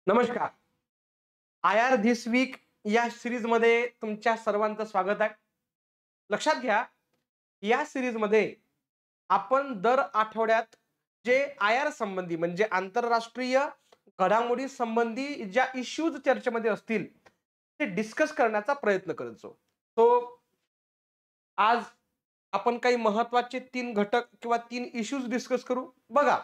नमस्कार. I R this weak या सीरीजमध्ये तुमच्या सर्वांचं स्वागत आहे. लक्षात घ्या, या सीरीजमध्ये आपण दर आठवड्यात जे आय आर संबंधी म्हणजे आंतरराष्ट्रीय घडामोडी संबंधी ज्या इश्यूज चर्चेमध्ये असतील, ते डिस्कस करण्याचा प्रयत्न करत जाऊ. सो आज आपण काही महत्त्वाचे 3 घटक किंवा 3 इश्यूज डिस्कस करू. बघा,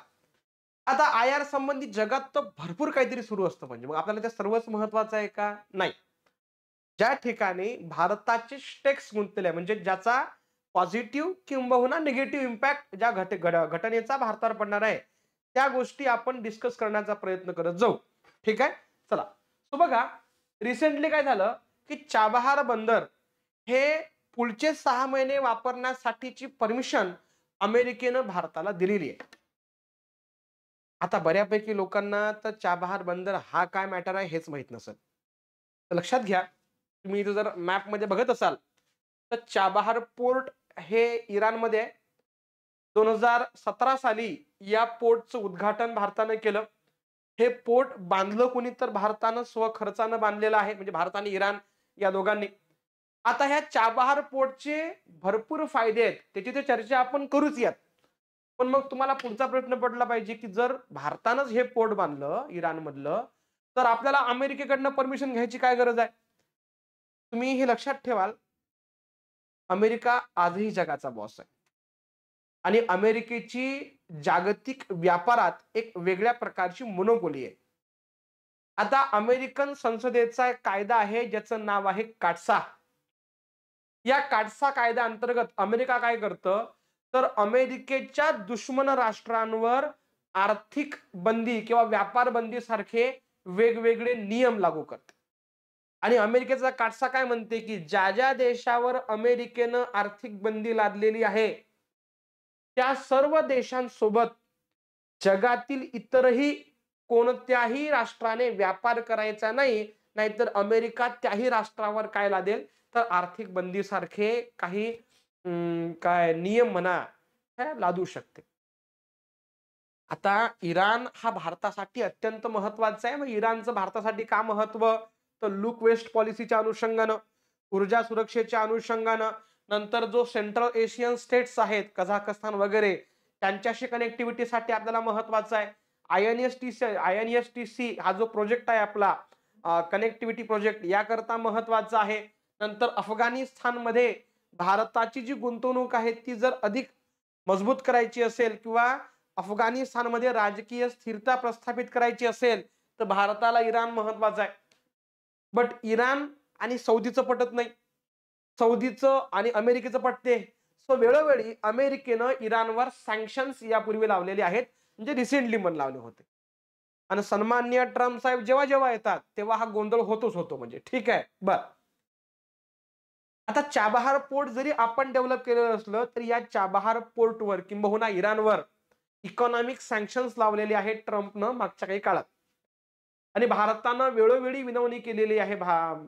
आता आय आर संबंधी जगात तर भरपूर काहीतरी सुरू असतं म्हणजे मग आपल्याला ते सर्वच महत्वाचं आहे का? नाही. ज्या ठिकाणी भारताचे स्टेक्स गुंतलेले आहे म्हणजे ज्याचा पॉझिटिव्ह किंबहुना निगेटिव्ह इम्पॅक्ट ज्या घटनेचा भारतावर पडणार आहे, त्या गोष्टी आपण डिस्कस करण्याचा प्रयत्न करत जाऊ. ठीक आहे? चला. सो बघा, रिसेंटली काय झालं, की चाबहार बंदर हे पुढचे 6 महिने वापरण्यासाठीची परमिशन अमेरिकेनं भारताला दिलेली आहे. आता बऱ्यापैकी लोकांना तर चाबहार बंदर हा काय मॅटर आहे हेच माहीत नसेल. तर लक्षात घ्या, तुम्ही इथे जर मॅपमध्ये बघत असाल, तर चाबहार पोर्ट हे इराणमध्ये आहे. 2017 साली या पोर्टचं उद्घाटन भारतानं केलं. हे पोर्ट बांधलं कोणी तर भारतानं स्वखर्चानं बांधलेलं आहे. म्हणजे भारत आणि इराण या दोघांनी. आता ह्या चाबहार पोर्टचे भरपूर फायदे आहेत. त्याची तर चर्चा आपण करूच यात. पण मग तुम्हाला पुढचा प्रश्न पडला पाहिजे, की जर भारतानंच हे पोर्ट बांधलं इराणमधलं, तर आपल्याला अमेरिकेकडनं परमिशन घ्यायची काय गरज आहे? तुम्ही हे लक्षात ठेवाल, अमेरिका आजही जगाचा बॉस आहे. आणि अमेरिकेची जागतिक व्यापारात एक वेगळ्या प्रकारची मोनोपोली आहे. आता अमेरिकन संसदेचा एक कायदा आहे ज्याचं नाव आहे काटसा. या काटसा कायद्याअंतर्गत अमेरिका काय करतं, तर अमेरिकेच्या दुश्मन राष्ट्रांवर आर्थिक बंदी किंवा व्यापार बंदी सारखे वेगवेगळे नियम लागू करते. आणि अमेरिकेचा काटसा काय म्हणते, की ज्या देशावर अमेरिकेनं आर्थिक बंदी लादलेली आहे, त्या सर्व देशांसोबत जगातील इतरही कोणत्याही राष्ट्राने व्यापार करायचा नाही. नाहीतर अमेरिका त्याही राष्ट्रावर काय लादेल, तर आर्थिक बंदीसारखे काही काय नियम म्हणा, हे लादू शकते. आता इराण हा भारतासाठी अत्यंत महत्वाचा आहे. मग इराणचं भारतासाठी का महत्व? तर लूक वेस्ट पॉलिसीच्या अनुषंगानं, ऊर्जा सुरक्षेच्या अनुषंगानं, नंतर जो सेंट्रल एशियन स्टेट्स आहेत, कझाकस्तान वगैरे, त्यांच्याशी कनेक्टिव्हिटीसाठी आपल्याला महत्वाचा आहे. आयएनएसटीसी हा जो प्रोजेक्ट आहे आपला कनेक्टिव्हिटी प्रोजेक्ट याकरता महत्वाचा आहे. नंतर अफगाणिस्तानमध्ये भारताची जी गुंतवणूक आहे ती जर अधिक मजबूत करायची असेल किंवा अफगाणिस्तानमध्ये राजकीय स्थिरता प्रस्थापित करायची असेल, तर भारताला इराण महत्वाचा आहे. बट इराण आणि सौदीचं पटत नाही. सौदीचं आणि अमेरिकेचं पटते. सो वेळोवेळी अमेरिकेनं इराणवर सँक्शन्स यापूर्वी लावलेले आहेत. म्हणजे रिसेंटली पण लावले होते. आणि सन्माननीय ट्रम्प साहेब जेव्हा जेव्हा येतात, तेव्हा हा गोंधळ होतोच होतो म्हणजे. ठीक आहे. बरं. आता चाबहार पोर्ट जरी आपण डेव्हलप केलेलं असलं, तर या चाबहार पोर्टवर किंबहुना इराणवर इकॉनॉमिक सँक्शन्स लावलेले आहेत ट्रम्पनं मागच्या काही काळात. आणि भारतानं वेळोवेळी विनवणी केलेली आहे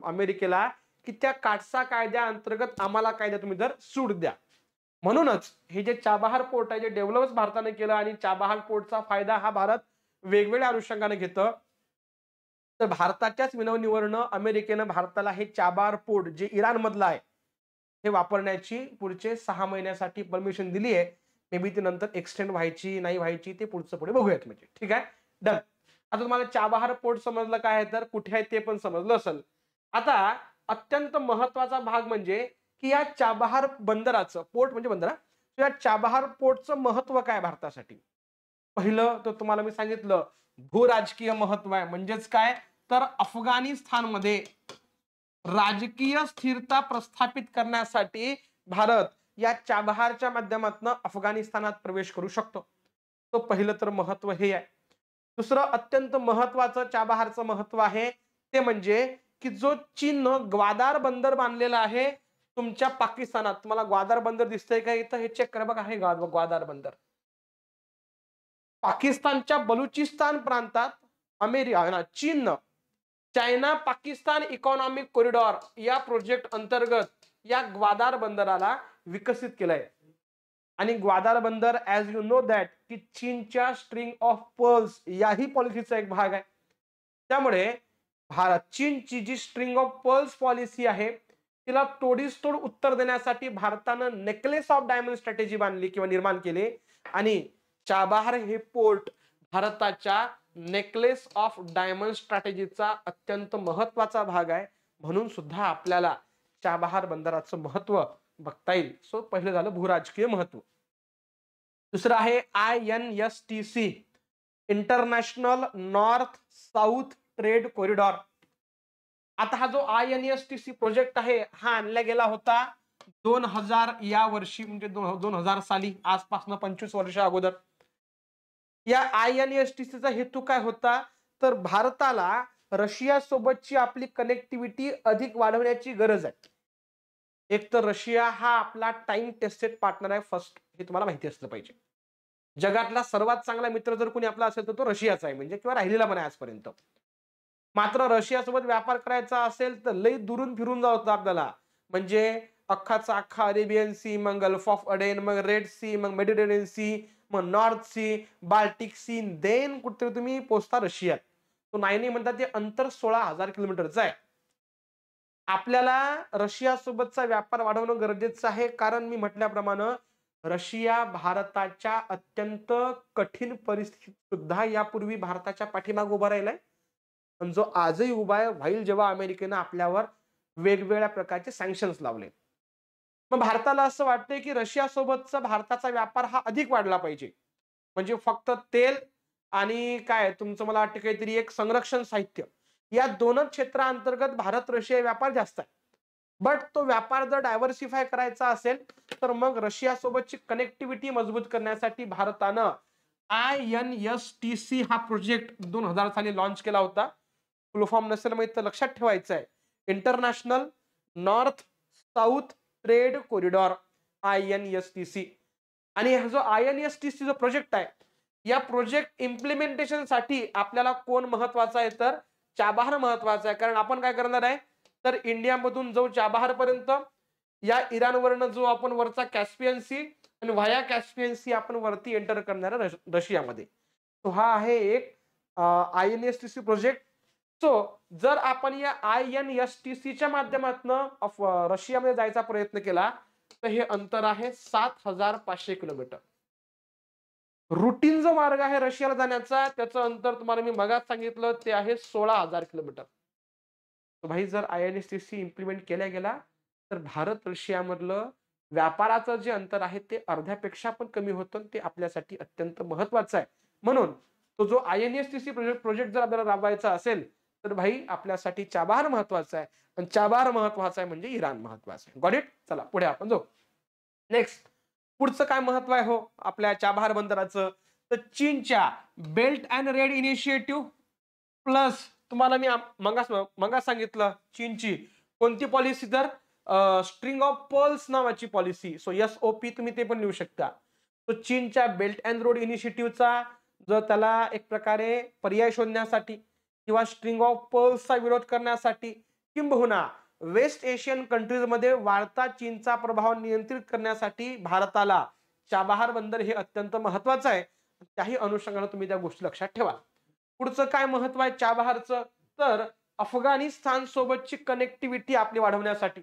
अमेरिकेला, की त्या काटसा कायद्याअंतर्गत आम्हाला कायदा तुम्ही जर सूट द्या. म्हणूनच हे जे चाबहार पोर्ट आहे जे डेव्हलप भारताने केलं आणि चाबहार पोर्टचा फायदा हा भारत वेगवेगळ्या अनुषंगाने घेतं. तर भारताच्याच विनवणीवरनं अमेरिकेनं भारताला हे चाबहार पोर्ट जे इराणमधलं आहे, हे वापरण्याची पुढचे 6 महिन्यासाठी परमिशन दिली आहे. मे बी ती नंतर एक्सटेंड व्हायची, नाही व्हायची ते पुढचं पुढे बघूयात म्हणजे. ठीक आहे? डन. आता तुम्हाला चाबहार पोर्ट समजलं काय आहे तर कुठे आहे ते पण समजलं असेल. आता अत्यंत महत्वाचा भाग म्हणजे की या चाबहार बंदराचं पोर्ट म्हणजे बंदर या चाबहार पोर्टचं महत्व काय भारतासाठी? पहिलं तर तुम्हाला मी सांगितलं भूराजकीय महत्व आहे. म्हणजेच काय? तर अफगाणिस्तानमध्ये राजकीय स्थिरता प्रस्थापित करण्यासाठी भारत या चाबहारच्या माध्यमातून अफगाणिस्तानात प्रवेश करू शकतो. तो पहिलं तर महत्व हे आहे. दुसरं अत्यंत महत्वाचं चाबहारचं महत्व आहे ते म्हणजे की जो चीननं ग्वादार बंदर बांधलेला आहे तुमच्या पाकिस्तानात. तुम्हाला ग्वादार बंदर दिसतंय का इथं? हे चेक करा बघा, हे ग्वादार बंदर पाकिस्तानच्या बलुचिस्तान प्रांतात चीननं चायना पाकिस्तान इकॉनॉमिक कॉरिडॉर या प्रोजेक्ट अंतर्गत या ग्वादार बंदराला विकसित केलंय. आणि ग्वादार बंदर ऍज यू नो दॅट की चीनच्या स्ट्रिंग ऑफ पर्ल्स याही पॉलिसीचा एक भाग आहे. त्यामुळे भारत चीनची जी स्ट्रिंग ऑफ पर्ल्स पॉलिसी आहे तिला तोडीस तोड उत्तर देण्यासाठी भारतानं नेकलेस ऑफ डायमंड स्ट्रॅटेजी बांधली किंवा निर्माण केले आणि चाबाहार हे पोर्ट भारताच्या नेकलेस ऑफ डायमंड स्ट्रॅटेजीचा अत्यंत महत्वाचा भाग आहे. म्हणून सुद्धा आपल्याला चाबाहार बंदराचं महत्व बघता येईल. सो पहिलं झालं भूराजकीय महत्व. दुसरं आहे INSTC international north south trade corridor. आता हा जो INSTC प्रोजेक्ट आहे हा आणला गेला होता 2000 या वर्षी, म्हणजे 2000 साली, आजपासून 25 वर्ष अगोदर. या INSTC चा हेतू काय होता, तर भारताला रशिया सोबतची आपली कनेक्टिव्हिटी अधिक वाढवण्याची गरज आहे. एक तर रशिया हा आपला टाइम टेस्टेड पार्टनर आहे फर्स्ट, हे तुम्हाला माहिती असलं पाहिजे. जगातला सर्वात चांगला मित्र जर कोणी आपला असेल तर तो रशियाचा आहे, म्हणजे किंवा राहिलेला पण आहे आजपर्यंत. मात्र रशियासोबत व्यापार करायचा असेल तर लई दुरून फिरून जावं होतं आपल्याला. म्हणजे अख्खाचा अख्खा अरेबियन सी, मग गल्फ ऑफ अडेन, मग रेड सी, मग मेडिटेरेनियन सी, मग north sea, Baltic sea, then कुठेतरी तुम्ही पोहोचता रशियात. तो नाही म्हणतात ते अंतर 16,000 किलोमीटरचं आहे. आपल्याला रशिया सोबतचा व्यापार वाढवणं गरजेचं आहे, कारण मी म्हटल्याप्रमाणे रशिया भारताच्या अत्यंत कठीण परिस्थितीत सुद्धा यापूर्वी भारताच्या पाठीमागे उभा राहिलाय, आणि जो आजही उभा आहे व्हाईल जेव्हा अमेरिकेनं आपल्यावर वेगवेगळ्या प्रकारचे सँक्शन्स लावले. मग भारताला असं वाटतंय की रशिया सोबतचा भारताचा व्यापार हा अधिक वाढला पाहिजे. म्हणजे फक्त तेल आणि काय तुमचं मला वाटतं काहीतरी एक संरक्षण साहित्य, या दोनच क्षेत्रांतर्गत भारत रशिया व्यापार जास्त आहे. बट तो व्यापार जर डायव्हर्सिफाय करायचा असेल तर मग रशिया सोबतची कनेक्टिव्हिटी मजबूत करण्यासाठी भारतानं INSTC हा प्रोजेक्ट 2000 साली लॉन्च केला होता. फुल फॉर्म नसेल माहित तर लक्षात ठेवायचं आहे, international north south trade corridor INSTC. आणि हा जो INSTC जो प्रोजेक्ट आहे, या प्रोजेक्ट इम्प्लिमेंटेशन साठी आपल्याला कोण महत्वाचा आहे, तर चाबाहार महत्वाचा आहे. कारण आपण काय करणार आहे, तर इंडियामधून जो चाबाहार पर्यंत, या इराणवरनं जो आपण वरचा कॅस्पियन सी, आणि व्हाया कॅस्पियन सी आपण वरती एंटर करणार रशियामध्ये. तो हा आहे एक INSTC प्रोजेक्ट. सो जर आपण या INSTC च्या माध्यमातून रशियामध्ये जायचा प्रयत्न केला तर हे अंतर आहे 7500 किलोमीटर. रुटीन जो मार्ग आहे रशियाला जाण्याचा त्याचं अंतर तुम्हाला मी मगाच सांगितलं ते आहे 16,000 किलोमीटर. भाई जर INSTC इम्प्लिमेंट केल्या गेला तर भारत रशिया मधलं व्यापाराचं जे अंतर आहे ते अर्ध्यापेक्षा पण कमी होतं. ते आपल्यासाठी अत्यंत महत्वाचं आहे. म्हणून तो जो INSTC प्रोजेक्ट जर आपल्याला राबवायचा असेल तर भाई आपल्यासाठी चाबाहार महत्वाचा आहे, आणि चाबाहार महत्वाचा आहे म्हणजे इराण महत्वाचा आहे. Got it. चला पुढे आपण जाऊ. नेक्स्ट पुढचं काय महत्व आहे हो आपल्या चाबाहार बंदराचं, तर चीनच्या belt and road initiative plus तुम्हाला मी मगा सांगितलं चीनची कोणती पॉलिसी, तर स्ट्रिंग ऑफ पर्ल्स नावाची पॉलिसी. सो SOP तुम्ही ते पण लिहू शकता. तो चीनच्या बेल्ट अँड रोड इनिशिएटिव्हचा जो त्याला एक प्रकारे पर्याय शोधण्यासाठी किंवा स्ट्रिंग ऑफ पर्ल्सचा विरोध करण्यासाठी, किंबहुना वेस्ट एशियन कंट्रीज मध्ये वाढता चीनचा प्रभाव नियंत्रित करण्यासाठी भारताला चाबाहार बंदर हे अत्यंत महत्वाचं आहे. त्याही अनुषंगाने तुम्ही त्या गोष्टी लक्षात ठेवा. पुढचं काय महत्व आहे चाबाहारचं, तर अफगाणिस्तान सोबतची कनेक्टिव्हिटी आपली वाढवण्यासाठी.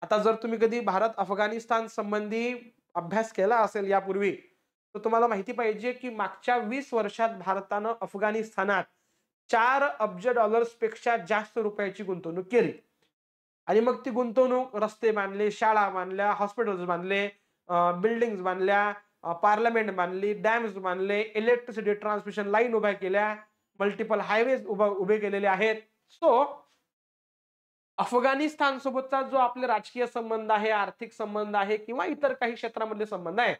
आता जर तुम्ही कधी भारत अफगाणिस्तान संबंधी अभ्यास केला असेल यापूर्वी तर तुम्हाला माहिती पाहिजे की मागच्या 20 वर्षात भारतानं अफगाणिस्तानात 4 अब्ज डॉलर्स पेक्षा जास्त रुपयाची गुंतवणूक केली. आणि मग ती गुंतवणूक रस्ते बांधले, शाळा बांधल्या, हॉस्पिटल्स बांधले, बिल्डिंग्स बांधल्या, पार्लमेंट बांधली, डॅम्स बांधले, इलेक्ट्रिसिटी ट्रान्समिशन लाईन उभ्या केल्या, मल्टिपल हायवेज उभे केलेले आहेत. सो अफगाणिस्तान सोबतचा जो आपले राजकीय संबंध आहे, आर्थिक संबंध आहे किंवा इतर काही क्षेत्रामधले संबंध आहे,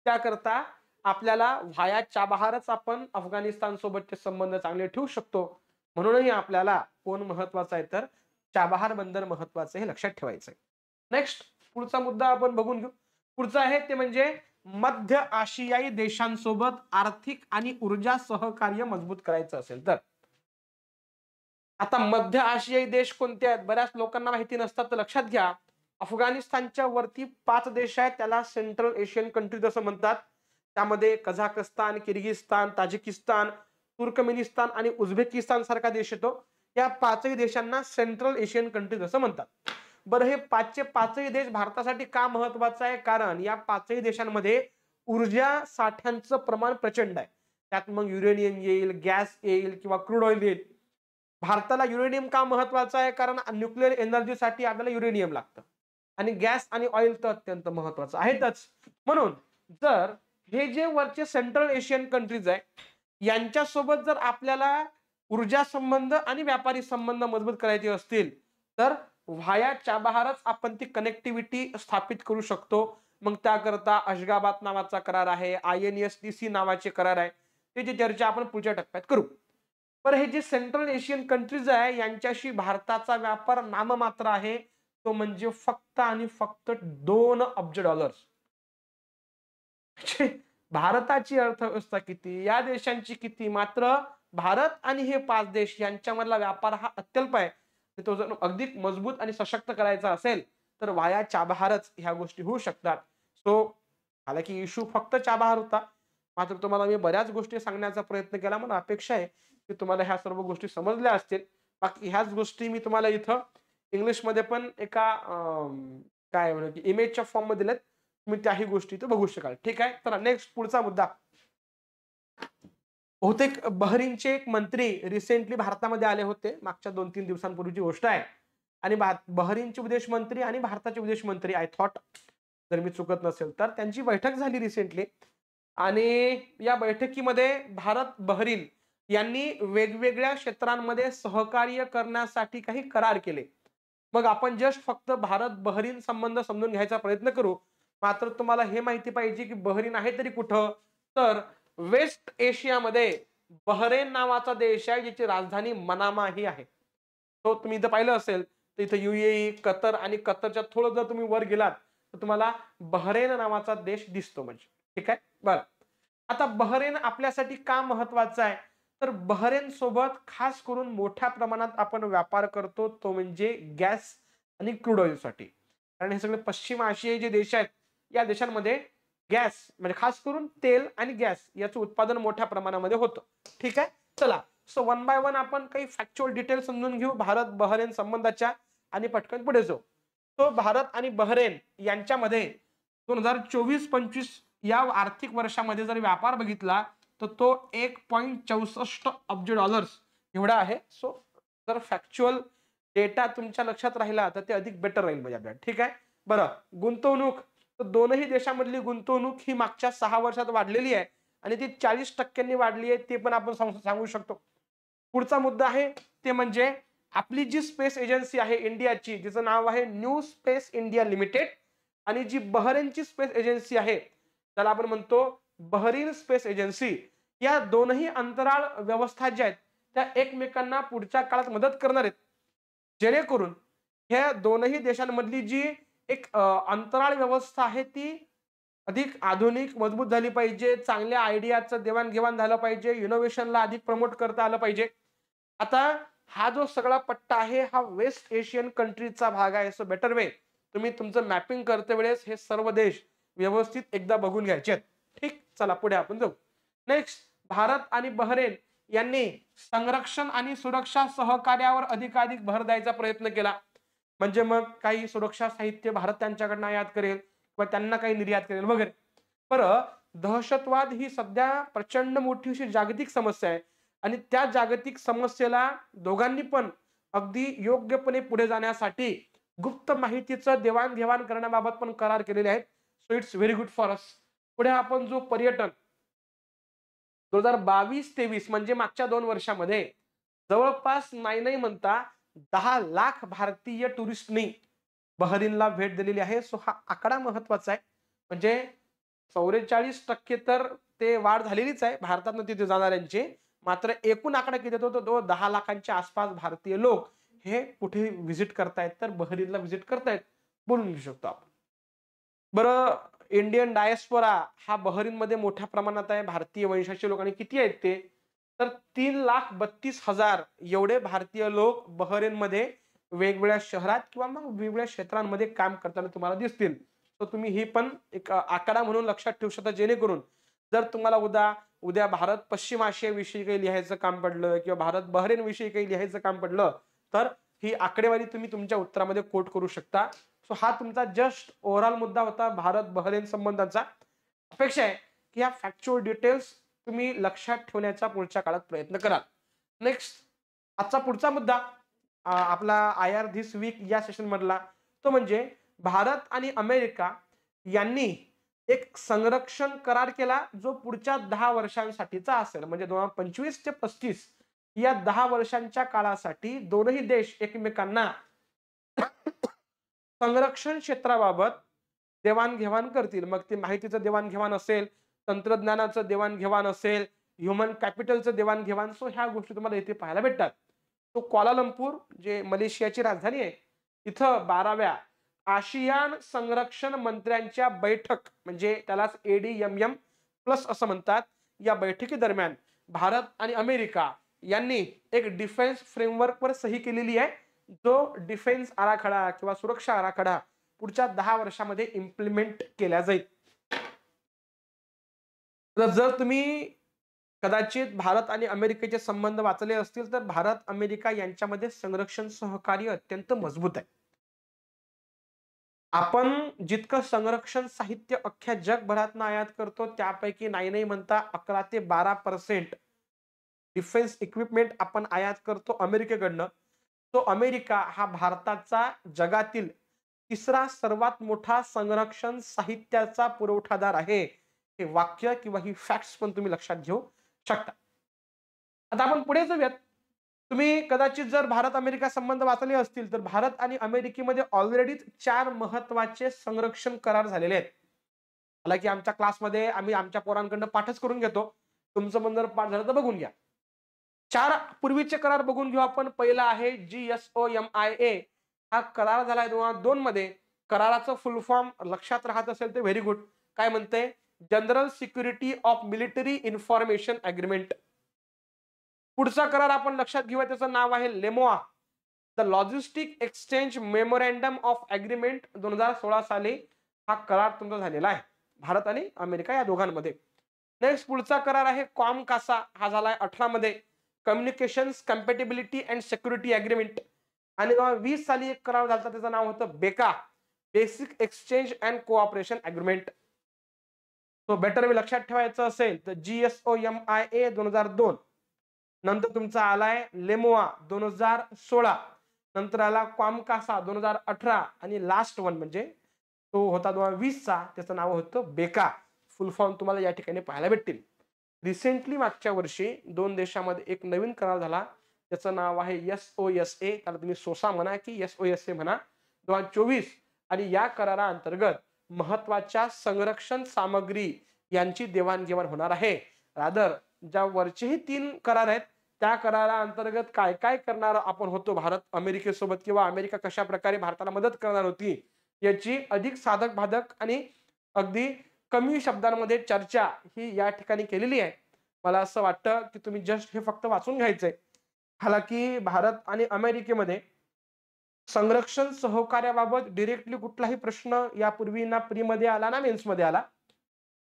त्याकरता आपल्याला व्हाया चाबाहारच आपण अफगाणिस्तान सोबतचे संबंध चांगले ठेवू शकतो. म्हणूनही आपल्याला कोण महत्वाचा आहे, तर चाबाहार बंदर महत्वाचं हे लक्षात ठेवायचंय. नेक्स्ट पुढचा मुद्दा आपण बघून घेऊ. पुढचा आहे ते म्हणजे मध्य आशियाई देशांसोबत आर्थिक आणि ऊर्जा सहकार्य मजबूत करायचं असेल तर. आता मध्य आशियाई देश कोणते आहेत बऱ्याच लोकांना माहिती नसतात, तर लक्षात घ्या. अफगाणिस्तानच्या वरती 5 देश आहेत, त्याला सेंट्रल एशियन कंट्रीज असं म्हणतात. त्यामध्ये कझाकस्तान, किर्गिस्तान, ताजिकिस्तान, तुर्कमेनिस्तान आणि उझबेकिस्तान सारखा देश येतो. या पाचही देशांना सेंट्रल एशियन कंट्रीज असं म्हणतात. बरं, हे पाचही देश भारतासाठी का महत्वाचं आहे? कारण या पाचही देशांमध्ये ऊर्जा साठ्यांचं प्रमाण प्रचंड आहे. त्यात मग युरेनियम येईल, गॅस येईल किंवा क्रूड ऑइल येईल. भारताला युरेनियम का महत्वाचं आहे? कारण न्यूक्लिअर एनर्जीसाठी आपल्याला युरेनियम लागतं आणि गॅस आणि ऑइल तर अत्यंत महत्वाचं आहेतच. म्हणून जर हे जे वरचे सेंट्रल एशियन कंट्रीज आहे यांच्यासोबत जर आपल्याला ऊर्जा संबंध आणि व्यापारी संबंध मजबूत करायचे असतील तर व्हाया चाबहारच आपण ती कनेक्टिव्हिटी स्थापित करू शकतो. मग त्याकरता अशगाबाद नावाचा करार आहे, INSTC नावाचे करार आहे, त्याची चर्चा आपण पुढच्या टप्प्यात करू. पण हे जे सेंट्रल एशियन कंट्रीज आहे यांच्याशी भारताचा व्यापार नाममात्र आहे, तो म्हणजे फक्त आणि फक्त $2 अब्ज. भारताची अर्थव्यवस्था किती, या देशांची किती, मात्र भारत आणि हे पाच देश यांच्यामधला व्यापार हा अत्यल्प आहे. तो जर अगदी मजबूत आणि सशक्त करायचा असेल तर वाया चाबहारच ह्या गोष्टी होऊ शकतात. सो हालाकी इश्यू फक्त चाबहार होता, मात्र तुम्हाला मी बऱ्याच गोष्टी सांगण्याचा प्रयत्न केला. मला अपेक्षा आहे की तुम्हाला ह्या सर्व गोष्टी समजल्या असतील. बाकी ह्याच गोष्टी मी तुम्हाला इथं इंग्लिशमध्ये पण एका काय म्हणू की इमेजच्या फॉर्म मध्ये दिलेत, तुम्ही त्याही गोष्टी इथं बघू शकाल. ठीक आहे, चला नेक्स्ट पुढचा मुद्दा. बहुतेक बहरीनचे एक मंत्री रिसेंटली भारतामध्ये आले होते, मागच्या 2-3 दिवसांपूर्वीची गोष्ट आहे. आणि बहरीनचे विदेश मंत्री आणि भारताचे विदेश मंत्री, आय थॉट, जर मी चुकत नसेल तर, त्यांची बैठक झाली रिसेंटली. आणि या बैठकीमध्ये भारत बहरीन यांनी वेगवेगळ्या क्षेत्रांमध्ये सहकार्य करण्यासाठी काही करार केले. मग आपण जस्ट फक्त भारत बहरीन संबंध समजून घ्यायचा प्रयत्न करू. मात्र तुम्हाला हे माहिती पाहिजे की बहरीन आहे तरी कुठं, तर वेस्ट एशियामध्ये बहरेन नावाचा देश आहे ज्याची राजधानी मनामा ही आहे. तो तुम्ही इथं पाहिलं असेल तर इथं UAE, कतर आणि कतरच्या थोडं जर तुम्ही वर गेलात तर तुम्हाला बहरेन नावाचा देश दिसतो. म्हणजे ठीक आहे, बरं. आता बहरेन आपल्यासाठी का महत्वाचं आहे, तर बहरेन सोबत खास करून मोठ्या प्रमाणात आपण व्यापार करतो, तो म्हणजे गॅस आणि क्रूड ऑइल साठी. कारण हे सगळे पश्चिम आशियाई जे देश आहेत या देशांमध्ये गॅस म्हणजे खास करून तेल आणि गॅस याचं उत्पादन मोठ्या प्रमाणामध्ये होतं. ठीक आहे, चला सो वन बाय वन आपण काही फॅक्च्युअल डिटेल समजून घेऊ भारत बहरेन संबंधाच्या आणि पटकन पुढे जाऊ. तो भारत आणि बहरेन यांच्यामध्ये 2024-25 या आर्थिक वर्षामध्ये जर व्यापार बघितला तर तो $1.64 अब्ज एवढा आहे. सो जर फॅक्च्युअल डेटा तुमच्या लक्षात राहिला तर ते अधिक बेटर राहील म्हणजे आपल्याला. ठीक आहे, बरं. गुंतवणूक, तर दोनही देशांमधली गुंतवणूक ही मागच्या 6 वर्षात वाढलेली आहे आणि ती 40% वाढली आहे, ते पण आपण सांगू शकतो. पुढचा मुद्दा आहे ते म्हणजे आपली जी स्पेस एजन्सी आहे इंडियाची, जिचं नाव आहे न्यू स्पेस इंडिया लिमिटेड, आणि जी बहरेनची स्पेस एजन्सी आहे त्याला आपण म्हणतो बहरीन स्पेस एजन्सी, या दोनही अंतराळ व्यवस्था ज्या आहेत त्या एकमेकांना पुढच्या काळात मदत करणार आहेत, जेणेकरून ह्या दोनही देशांमधली जी एक अंतराळ व्यवस्था आहे ती अधिक आधुनिक मजबूत झाली पाहिजे, चांगल्या आयडियाचं देवाणघेवाण झालं पाहिजे, इनोव्हेशनला अधिक प्रमोट करता आलं पाहिजे. आता हा जो सगळा पट्टा आहे हा वेस्ट एशियन कंट्रीजचा भाग आहे. सो बेटर वे तुम्ही तुमचं मॅपिंग करते वेळेस हे सर्व देश व्यवस्थित एकदा बघून घ्यायचे आहेत. ठीक, चला पुढे आपण जाऊ. नेक्स्ट, भारत आणि बहरेन यांनी संरक्षण आणि सुरक्षा सहकार्यावर अधिकाधिक भर द्यायचा प्रयत्न केला. म्हणजे मग काही सुरक्षा साहित्य भारत त्यांच्याकडनं आयात करेल किंवा त्यांना काही निर्यात करेल वगैरे. बरं, दहशतवाद ही सध्या प्रचंड मोठी अशी जागतिक समस्या आहे आणि त्या जागतिक समस्येला दोघांनी पण अगदी योग्यपणे पुढे जाण्यासाठी गुप्त माहितीचं देवाणघेवाण करण्याबाबत पण करार केलेले आहेत. So it's very good for us. पुढे आपण जो पर्यटन 2022-23 म्हणजे मागच्या 2 वर्षामध्ये जवळपास नाही म्हणता 10 लाख भारतीय टुरिस्टनी बहरीनला भेट दिलेली आहे. सो हा आकडा महत्वाचा आहे. म्हणजे 44% तर ते वाढ झालेलीच आहे भारतातून तिथे जाणाऱ्यांची, मात्र एकूण आकडा किती येतो तो 10 लाखांच्या आसपास भारतीय लोक हे कुठे व्हिजिट करतायत, तर बहरीनला व्हिजिट करतायत, बोलून घेऊ शकतो आपण. बरं, इंडियन डायस्पोरा हा बहरीनमध्ये मोठ्या प्रमाणात आहे. भारतीय वंशाचे लोक आणि किती आहेत ते, तर 3,32,000 एवढे भारतीय लोक बहरीनमध्ये वेगवेगळ्या शहरात किंवा मग वेगवेगळ्या क्षेत्रांमध्ये काम करताना तुम्हाला दिसतील. तर तुम्ही ही पण एक आकडा म्हणून लक्षात ठेवू शकता, जेणेकरून जर तुम्हाला उद्या भारत पश्चिम आशियाविषयी काही लिहायचं काम पडलं किंवा भारत बहरेन विषयी काही लिहायचं काम पडलं तर ही आकडेवारी तुम्ही तुमच्या उत्तरामध्ये कोट करू शकता. सो हा तुमचा जस्ट ओव्हरऑल मुद्दा होता भारत बहरेन संबंधाचा. अपेक्षा आहे की या फॅक्च्युअल डिटेल्स तुम्ही लक्षात ठेवण्याचा पुढच्या काळात प्रयत्न कराल. नेक्स्ट आजचा पुढचा मुद्दा आपला IR धिस वीक या सेशन मधला तो म्हणजे भारत आणि अमेरिका यांनी एक संरक्षण करार केला जो पुढच्या 10 वर्षांसाठीचा असेल. म्हणजे 2025 ते 35 या 10 वर्षांच्या काळासाठी दोनही देश एकमेकांना संरक्षण क्षेत्राबाबत देवाणघेवाण करतील. मग ते माहितीचं देवाणघेवाण असेल, तंत्रज्ञानाचं देवाणघेवाण असेल, ह्युमन कॅपिटलचं देवाणघेवाण. सो ह्या गोष्टी तुम्हाला इथे पाहायला भेटतात. तो क्वालालंपूर जे मलेशियाची राजधानी आहे तिथं 12व्या आशियान संरक्षण मंत्र्यांच्या बैठक म्हणजे त्यालाच ADMM प्लस असं म्हणतात. या बैठकीदरम्यान भारत आणि अमेरिका यांनी एक डिफेन्स फ्रेमवर्कवर सही केलेली आहे जो डिफेन्स आराखडा किंवा सुरक्षा आराखडा पुढच्या 10 वर्षामध्ये इम्प्लिमेंट केला जाईल. तर जर तुम्ही कदाचित भारत आणि अमेरिकेचे संबंध वाचले असतील तर भारत अमेरिका यांच्यामध्ये संरक्षण सहकार्य अत्यंत मजबूत आहे. आपण जितकं संरक्षण साहित्य अख्ख्या जगभरात आयात करतो त्यापैकी नाही म्हणता 11 ते 12% डिफेन्स इक्विपमेंट आपण आयात करतो अमेरिकेकडनं. तो अमेरिका हा भारताचा जगातील तिसरा सर्वात मोठा संरक्षण साहित्याचा पुरवठादार आहे. हे वाक्य किंवा ही फॅक्ट्स पण तुम्ही लक्षात घेऊ शकता. आता आपण पुढे जाऊयात. तुम्ही कदाचित जर भारत अमेरिका संबंध वाचले असतील तर भारत आणि अमेरिकेमध्ये ऑलरेडी 4 महत्वाचे संरक्षण करार झालेले आहेत. मला की आमच्या क्लासमध्ये आम्ही आमच्या पोरांकडून पाठच करून घेतो. तुमचं पण जर पाठ झालं तर बघून घ्या. 4 पूर्वीचे करार बघून घेऊ आपण. पहिला आहे GSOMIA. हा करार झालाय 2002 मध्ये. कराराचं फुल फॉर्म लक्षात राहत असेल तर व्हेरी गुड. काय म्हणते? General security of military information agreement. पुढचा करार आपण लक्षात घेऊया त्याचं नाव आहे LEMOA. The logistic exchange memorandum of agreement 2016 साली हा करार तुमचा झालेला आहे भारत आणि अमेरिका या दोघांमध्ये. नेक्स्ट पुढचा करार आहे कॉमकासा. हा झालाय 18 मध्ये. Communications compatibility and security agreement. आणि 2020 साली एक करार झाला त्याचं नाव होतं बेका. Basic exchange and cooperation agreement. तो बेटर वे लक्षात ठेवायचं असेल तर GSOMIA 2002. नंतर तुमचा आलाय लेमोआ 2016. नंतर आला कॉमकासा 2018 आणि लास्ट वन म्हणजे तो होता 2020 चा. त्याचं नाव होतं बेका. फुल फॉर्म तुम्हाला या ठिकाणी पाहायला भेटतील. रिसेंटली मागच्या वर्षी 2 देशांमध्ये एक नवीन करार झाला. त्याचं नाव आहे SOSA. त्याला तुम्ही सोसा म्हणा की SOSA म्हणा. 2024. आणि या कराराअंतर्गत महत्वाच्या संरक्षण सामग्री यांची देवाणघेवाण होणार आहे. रादर ज्या वरचेही 3 करार आहेत त्या कराराअंतर्गत काय काय करणार आपण होतो भारत अमेरिकेसोबत किंवा अमेरिका कशा प्रकारे भारताला मदत करणार होती याची अधिक साधक बाधक आणि अगदी कमी शब्दांमध्ये चर्चा ही या ठिकाणी केलेली आहे. मला असं वाटतं की तुम्ही जस्ट हे फक्त वाचून घ्यायचंय. हालाकी भारत आणि अमेरिकेमध्ये संरक्षण सहकार्याबाबत डिरेक्टली कुठलाही प्रश्न यापूर्वी ना प्री मध्ये आला ना मेन्स मध्ये आला.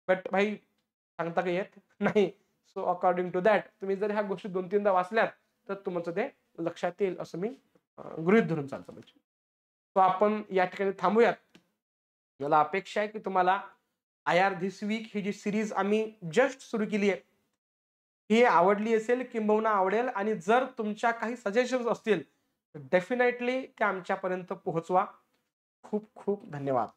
बट भाई सांगता काही येत नाही. सो अकॉर्डिंग टू दॅट तुम्ही जर ह्या गोष्टी 2-3दा वाचल्यात तर तुमचं ते लक्षात येईल असं मी गृहीत धरून चालतो. म्हणजे तो आपण या ठिकाणी थांबूयात. मला अपेक्षा आहे की तुम्हाला IR धिस वीक ही जी सिरीज आम्ही जस्ट सुरू केली आहे ही आवडली असेल किंबहुना आवडेल. आणि जर तुमच्या काही सजेशन्स असतील डेफिनेटली ते आमच्यापर्यंत पोहोचवा. खूप खूप धन्यवाद.